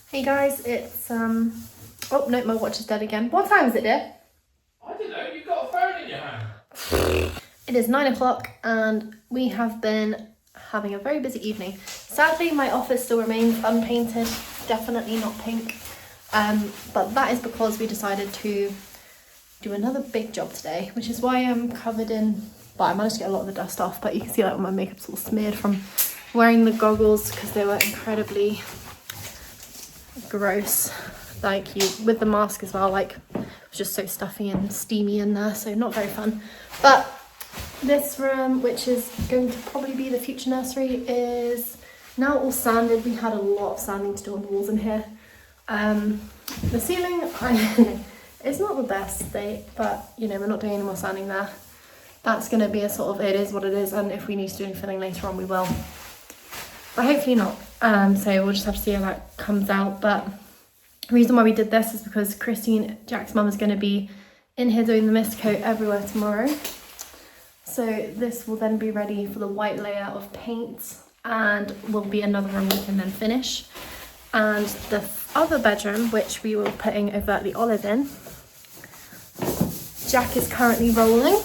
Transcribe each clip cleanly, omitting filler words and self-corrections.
Hey guys, it's oh no, my watch is dead again. What time is it, dear? I don't know, you've got a phone in your hand. It is 9 o'clock and we have been having a very busy evening. Sadly, my office still remains unpainted, definitely not pink. But that is because we decided to do another big job today, which is why I'm covered in, well, I managed to get a lot of the dust off, but you can see like my makeup's all smeared from wearing the goggles because they were incredibly gross. Like you with the mask as well, like it was just so stuffy and steamy in there, so not very fun. But this room, which is going to probably be the future nursery, is now all sanded. We had a lot of sanding to do on the walls in here. The ceiling, it's not the best state, but you know, we're not doing any more sanding there. That's going to be a sort of, it is what it is, and if we need to do any filling later on, we will. But hopefully not. So we'll just have to see how that comes out. But the reason why we did this is because Christine, Jack's mum, is going to be in here doing the mist coat everywhere tomorrow. So this will then be ready for the white layer of paint and will be another room we can then finish. And the other bedroom, which we were putting overtly olive in, Jack is currently rolling.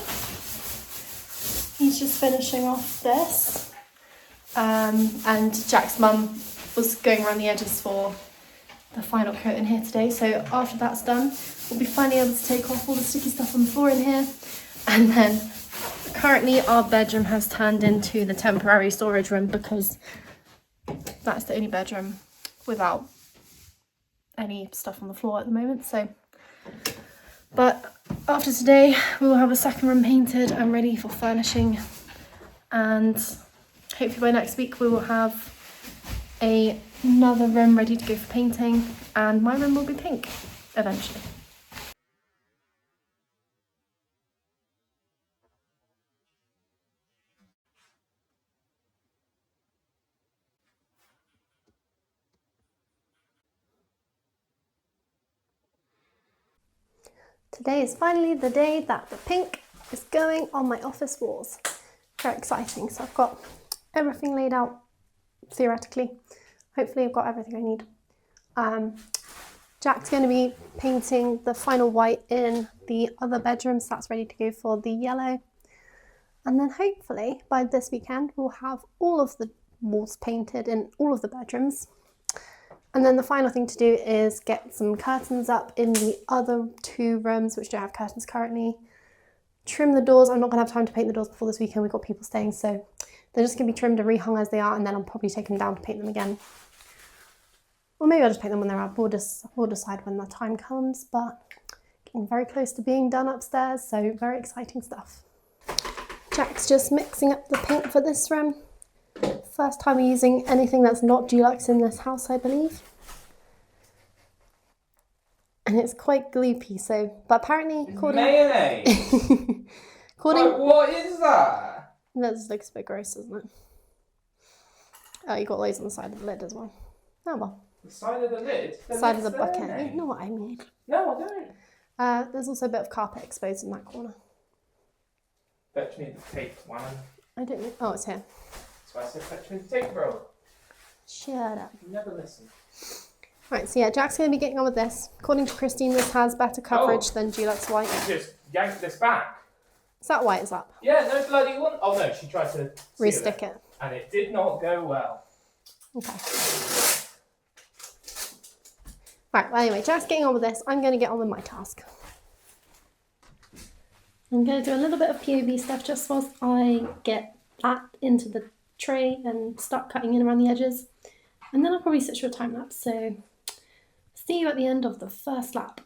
He's just finishing off this. And Jack's mum was going around the edges for the final coat in here today. So after that's done, we'll be finally able to take off all the sticky stuff on the floor in here. And then currently our bedroom has turned into the temporary storage room because that's the only bedroom without any stuff on the floor at the moment. So, but after today, we will have a second room painted and ready for furnishing, and hopefully by next week we will have another room ready to go for painting, and my room will be pink eventually. Today is finally the day that the pink is going on my office walls. Very exciting. So I've got everything laid out theoretically. Hopefully I've got everything I need. Jack's going to be painting the final white in the other bedrooms. That's ready to go for the yellow. And then hopefully by this weekend we'll have all of the walls painted in all of the bedrooms. And then the final thing to do is get some curtains up in the other two rooms which don't have curtains currently. Trim the doors. I'm not going to have time to paint the doors before this weekend. We've got people staying, so they're just going to be trimmed and rehung as they are, and then I'll probably take them down to paint them again. Or maybe I'll just paint them when they're out. We'll decide when the time comes, but getting very close to being done upstairs, so very exciting stuff. Jack's just mixing up the paint for this room. First time we're using anything that's not Dulux in this house, I believe. And it's quite gloopy, so, but apparently, Mayonnaise? Like, what is that? That just looks a bit gross, doesn't it? Oh, you got loads on the side of the lid as well. Oh well. The side of the lid? The side of the bucket. You know what I mean. No, I don't. There's also a bit of carpet exposed in that corner. Fetch me the tape one. I don't know. Oh, it's here. That's why I said fetch me the tape roll. Shut up. You never listen. Right, so yeah, Jack's going to be getting on with this. According to Christine, this has better coverage than Dulux White. You just yanked this back. Is that white? Is that? Yeah, no bloody one. Oh no, she tried to Restick it. And it did not go well. Okay. Right, well anyway, Jack's getting on with this. I'm going to get on with my task. I'm going to do a little bit of POV stuff just whilst I get that into the tray and start cutting in around the edges. And then I'll probably switch to a time lapse, so see you at the end of the first lap.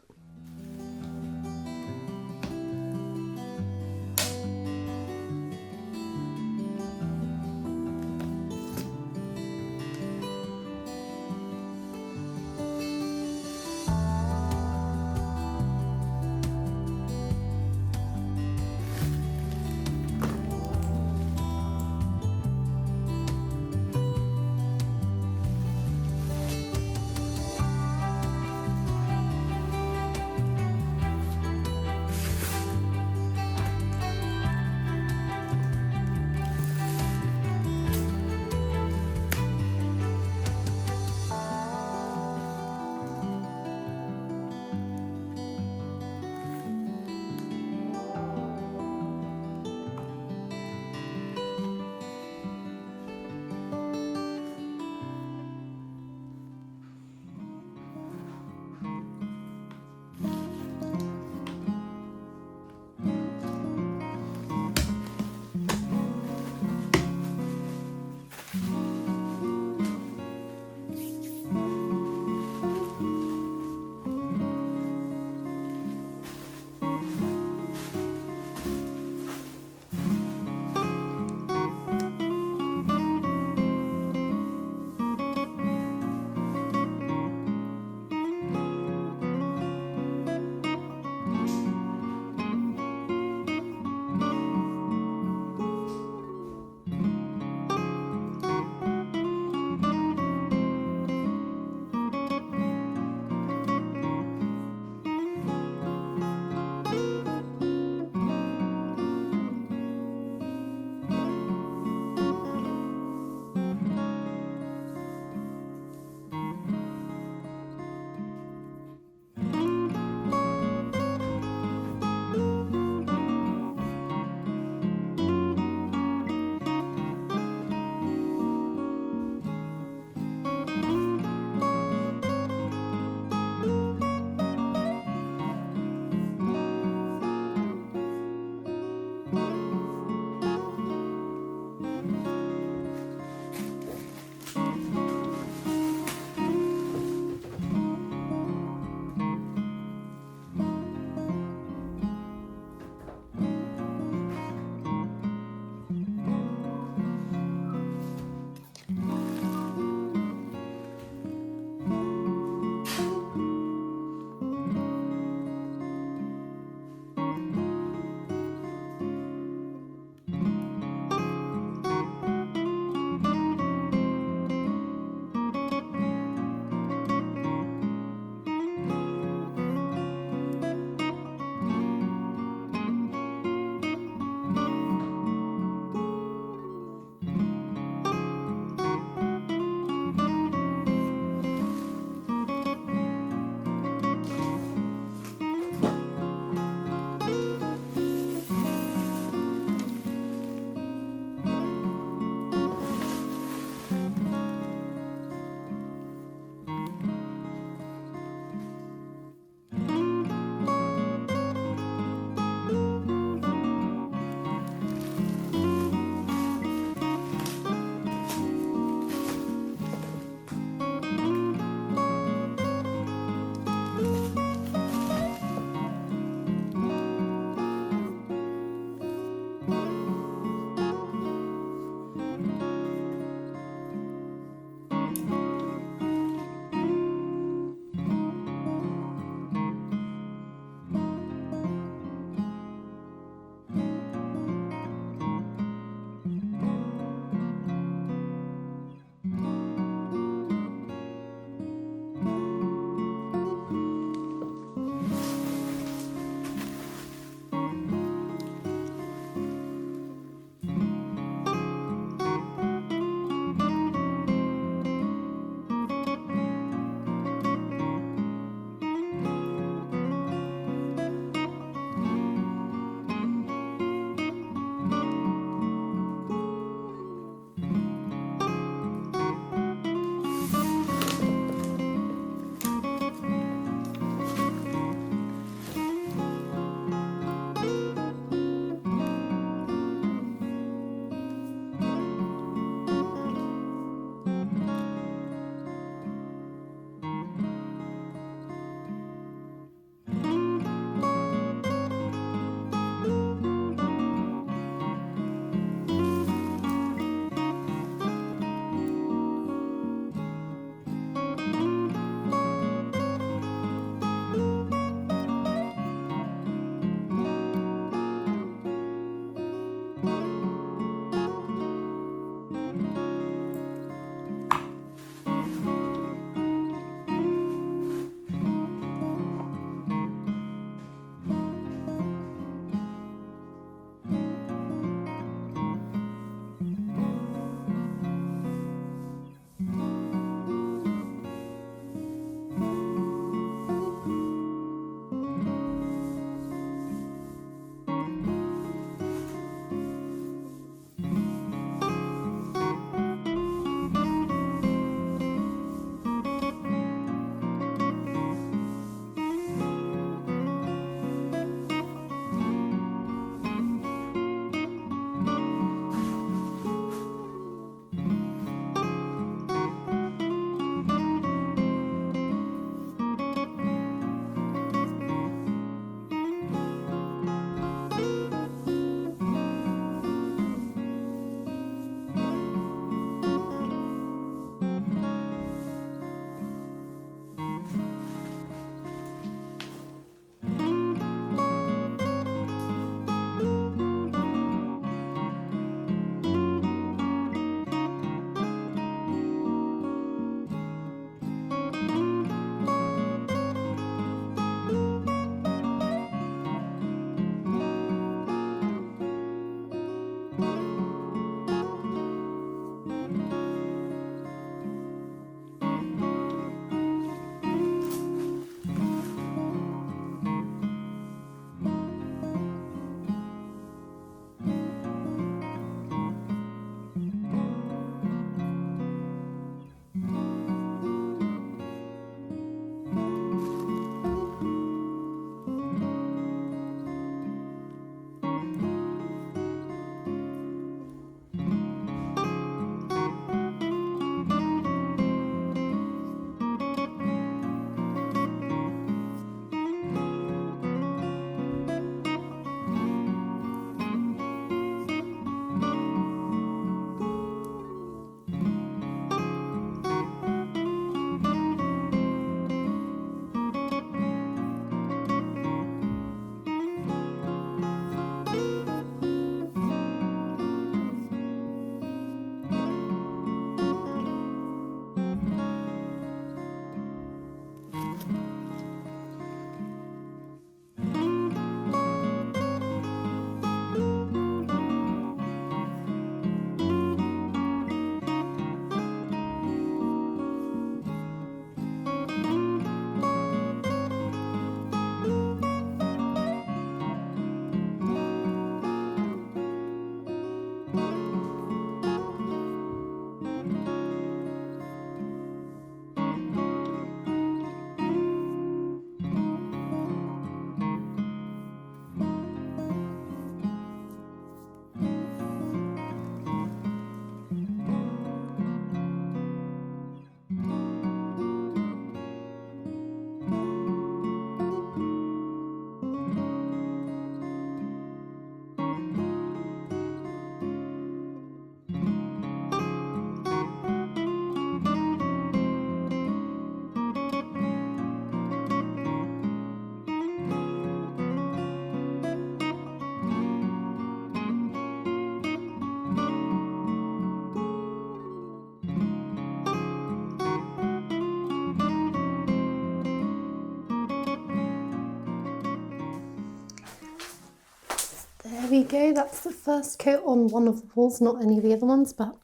we go, that's the first coat on one of the walls, not any of the other ones, but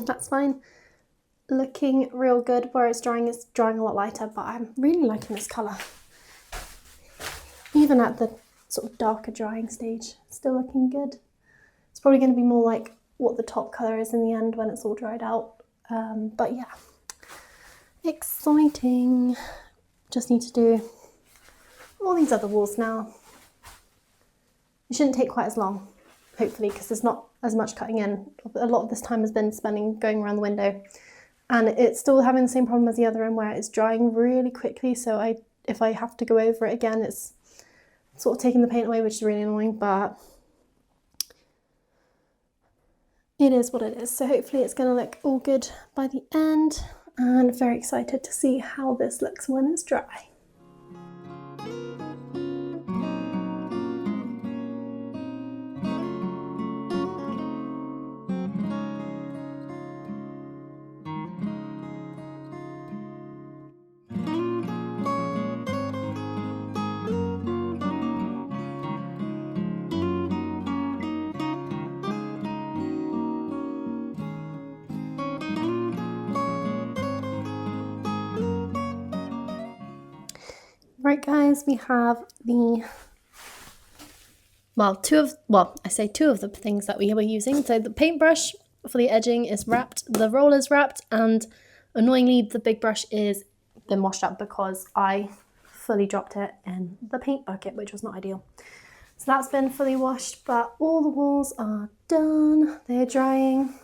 that's fine. Looking real good. Where it's drying a lot lighter, but I'm really liking this colour. Even at the sort of darker drying stage, still looking good. It's probably going to be more like what the top colour is in the end when it's all dried out. But yeah, exciting. Just need to do all these other walls now. It shouldn't take quite as long, hopefully, because there's not as much cutting in. A lot of this time has been spending going around the window, and it's still having the same problem as the other room where it's drying really quickly, so if I have to go over it again, it's sort of taking the paint away, which is really annoying, but it is what it is. So hopefully it's going to look all good by the end, and very excited to see how this looks when it's dry. Right guys, we have two of the things that we were using. So the paintbrush for the edging is wrapped, the roll is wrapped, and annoyingly the big brush is been washed up because I fully dropped it in the paint bucket, which was not ideal. So that's been fully washed, but all the walls are done. They're drying.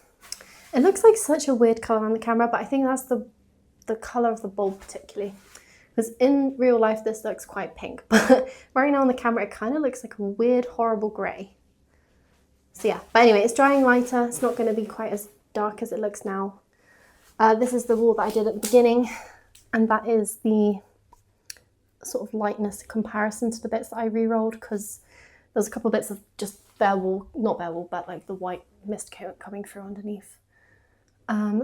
It looks like such a weird colour on the camera, but I think that's the colour of the bulb particularly. Because in real life this looks quite pink, but right now on the camera it kind of looks like a weird, horrible grey. So yeah, but anyway, it's drying lighter. It's not going to be quite as dark as it looks now. This is the wall that I did at the beginning, and that is the sort of lightness comparison to the bits that I re-rolled, because there's a couple of bits of just bare wall, not bare wall, but like the white mist coat coming through underneath.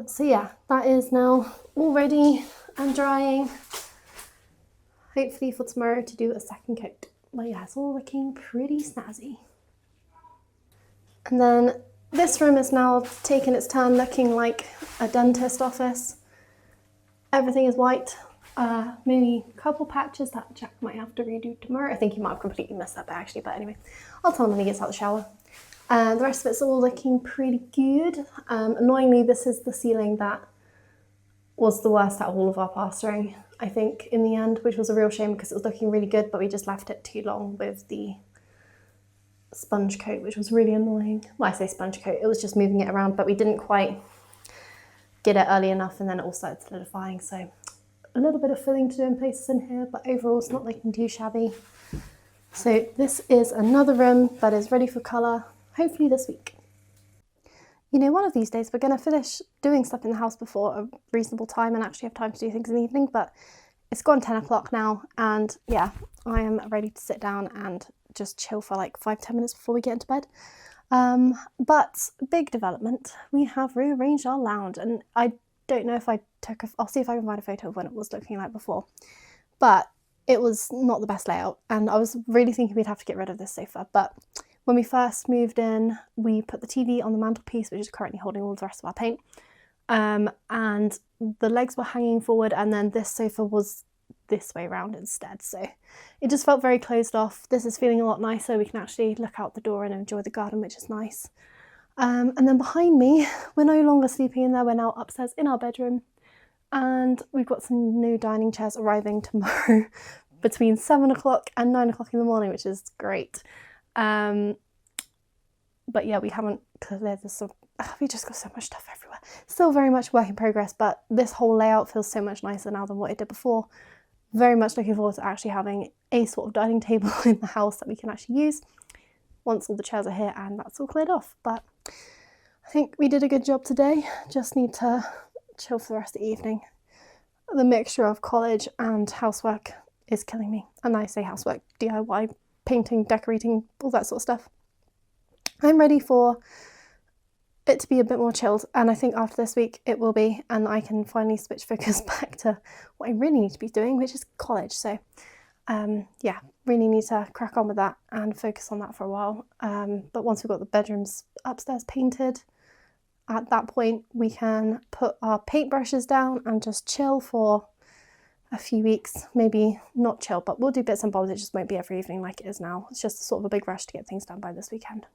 So yeah, that is now all ready and drying. Hopefully for tomorrow to do a second coat. But yeah, it's all looking pretty snazzy. And then this room is now taking its turn looking like a dentist office. Everything is white. Maybe a couple patches that Jack might have to redo tomorrow. I think he might have completely messed up actually, but anyway, I'll tell him when he gets out of the shower. The rest of it's all looking pretty good. Annoyingly, this is the ceiling that was the worst out of all of our plastering, I think, in the end, which was a real shame because it was looking really good, but we just left it too long with the sponge coat, which was really annoying. Well, I say sponge coat, it was just moving it around, but we didn't quite get it early enough, and then it all started solidifying, so a little bit of filling to do in places in here, but overall it's not looking too shabby. So this is another room that is ready for colour, hopefully this week. You know, one of these days we're going to finish doing stuff in the house before a reasonable time and actually have time to do things in the evening, but it's gone 10 o'clock now, and yeah, I am ready to sit down and just chill for like 5-10 minutes before we get into bed. But big development, we have rearranged our lounge, and I don't know if I'll see if I can find a photo of what it was looking like before, but it was not the best layout, and I was really thinking we'd have to get rid of this sofa, but when we first moved in, we put the TV on the mantelpiece, which is currently holding all the rest of our paint, and the legs were hanging forward, and then this sofa was this way around instead, so it just felt very closed off. This is feeling a lot nicer. We can actually look out the door and enjoy the garden, which is nice. And then behind me, we're no longer sleeping in there, we're now upstairs in our bedroom, and we've got some new dining chairs arriving tomorrow between 7 o'clock and 9 o'clock in the morning, which is great. But yeah, we haven't cleared this up. We just got so much stuff everywhere. Still very much work in progress, but this whole layout feels so much nicer now than what it did before. Very much looking forward to actually having a sort of dining table in the house that we can actually use once all the chairs are here and that's all cleared off. But I think we did a good job today. Just need to chill for the rest of the evening. The mixture of college and housework is killing me. And I say housework, DIY, painting, decorating, all that sort of stuff. I'm ready for it to be a bit more chilled, and I think after this week it will be, and I can finally switch focus back to what I really need to be doing, which is college. So yeah, really need to crack on with that and focus on that for a while. But once we've got the bedrooms upstairs painted, at that point we can put our paintbrushes down and just chill for a few weeks. Maybe not chill, but we'll do bits and bobs. It just won't be every evening like it is now. It's just sort of a big rush to get things done by this weekend.